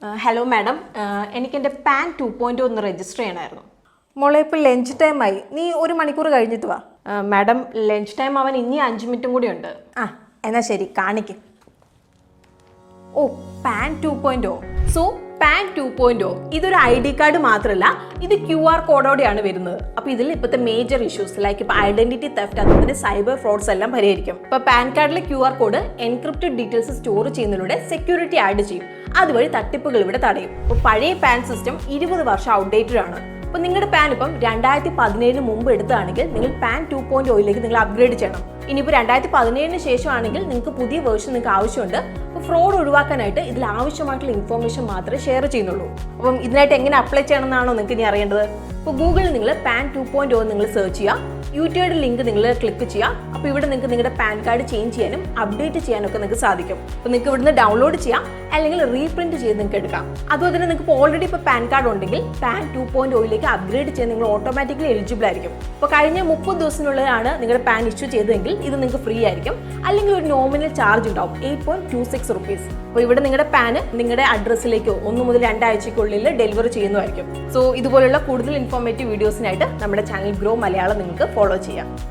Hello madam, എനിക്ക് എൻ്റെ pan 2.0 ഒന്ന് രജിസ്റ്റർ ചെയ്യണമായിരുന്നു. മോളെ ഇപ്പോൾ ലഞ്ച് ടൈം ആയി, നീ 1 മണിക്കൂർ കഴിഞ്ഞിട്ട് വാ. മാഡം, ലഞ്ച് ടൈം അവൻ ഇനി 5 മിനിറ്റും കൂടി ഉണ്ട്. എന്നാ ശരി, കാണിക്ക്. ഓ, പാൻ 2.0. സോ പാൻ 2.0 ഇതൊരു ID കാർഡ് മാത്രമല്ല, ഇത് QR കോഡോടെയാണ് വരുന്നത്. അപ്പോൾ ഇതിൽ ഇപ്പോഴത്തെ മേജർ ഇഷ്യൂസ് ലൈക്ക് ഇപ്പോൾ ഐഡന്റിറ്റി തെഫ്റ്റ്, അതുപോലെ സൈബർ ഫ്രോഡ്സ് എല്ലാം പരിഹരിക്കും. ഇപ്പോൾ പാൻ കാർഡിലെ QR code encrypted details store ചെയ്യുന്നതിലൂടെ സെക്യൂരിറ്റി ആഡ് ചെയ്യും. അതുവഴി തട്ടിപ്പുകൾ ഇവിടെ തടയും. ഇപ്പോൾ പഴയ പാൻ സിസ്റ്റം 20 വർഷം ഔട്ട്ഡേറ്റഡ് ആണ്. അപ്പോൾ നിങ്ങളുടെ പാൻ ഇപ്പം 2017 മുമ്പ് എടുത്താണെങ്കിൽ നിങ്ങൾ പാൻ 2.0യിലേക്ക് നിങ്ങൾ അപ്ഗ്രേഡ് ചെയ്യണം. ഇനിയിപ്പോൾ 2017 ശേഷമാണെങ്കിൽ നിങ്ങൾക്ക് പുതിയ വേർഷൻ നിങ്ങൾക്ക് ആവശ്യമുണ്ട്. അപ്പോൾ ഫ്രോഡ് ഒഴിവാക്കാനായിട്ട് ഇതിൽ ആവശ്യമായിട്ടുള്ള ഇൻഫോർമേഷൻ മാത്രമേ ഷെയർ ചെയ്യുന്നുള്ളൂ. അപ്പം ഇതിനായിട്ട് എങ്ങനെ അപ്ലൈ ചെയ്യണം എന്നാണോ നിങ്ങൾക്ക് ഇനി അറിയേണ്ടത്? ഇപ്പോൾ ഗൂഗിളിൽ നിങ്ങൾ പാൻ 2.0 നിങ്ങൾ സെർച്ച് ചെയ്യുക, യൂട്യൂബിൻ്റെ ലിങ്ക് നിങ്ങൾ ക്ലിക്ക് ചെയ്യുക. അപ്പോൾ ഇവിടെ നിങ്ങൾക്ക് നിങ്ങളുടെ പാൻ കാർഡ് ചേഞ്ച് ചെയ്യാനും അപ്ഡേറ്റ് ചെയ്യാനൊക്കെ നിങ്ങൾക്ക് സാധിക്കും. അപ്പോൾ നിങ്ങൾക്ക് ഇവിടുന്ന് ഡൗൺലോഡ് ചെയ്യാം, അല്ലെങ്കിൽ റീപ്രിന്റ് ചെയ്ത് നിങ്ങൾക്ക് എടുക്കാം. അതുപോലെ തന്നെ നിങ്ങൾക്ക് ഓൾറെഡി ഇപ്പോൾ പാൻ കാർഡ് ഉണ്ടെങ്കിൽ പാൻ 2.0യിലേക്ക് അപ്ഗ്രേഡ് ചെയ്യാൻ നിങ്ങൾ ഓട്ടോമാറ്റിക്കലി എലിജിബിൾ ആയിരിക്കും. അപ്പോൾ കഴിഞ്ഞ 30 ദിവസത്തിനുള്ളിലാണ് നിങ്ങളുടെ പാൻ ഇഷ്യൂ ചെയ്തതെങ്കിൽ ഇത് നിങ്ങൾക്ക് ഫ്രീ ആയിരിക്കും, അല്ലെങ്കിൽ ഒരു നോമിനൽ ചാർജ് ഉണ്ടാവും 8.26 റുപ്പീസ്. അപ്പോൾ ഇവിടെ നിങ്ങളുടെ പാന് നിങ്ങളുടെ അഡ്രസ്സിലേക്കോ 1 മുതൽ 2 ആഴ്ചയ്ക്കുള്ളിൽ ഡെലിവറി ചെയ്യുന്നതായിരിക്കും. സോ ഇതുപോലുള്ള കൂടുതൽ ഇൻഫോർമേറ്റീവ് വീഡിയോസിനായിട്ട് നമ്മുടെ ചാനൽ ഗ്രോ മലയാളം നിങ്ങൾക്ക് ഫോളോ ചെയ്യാം.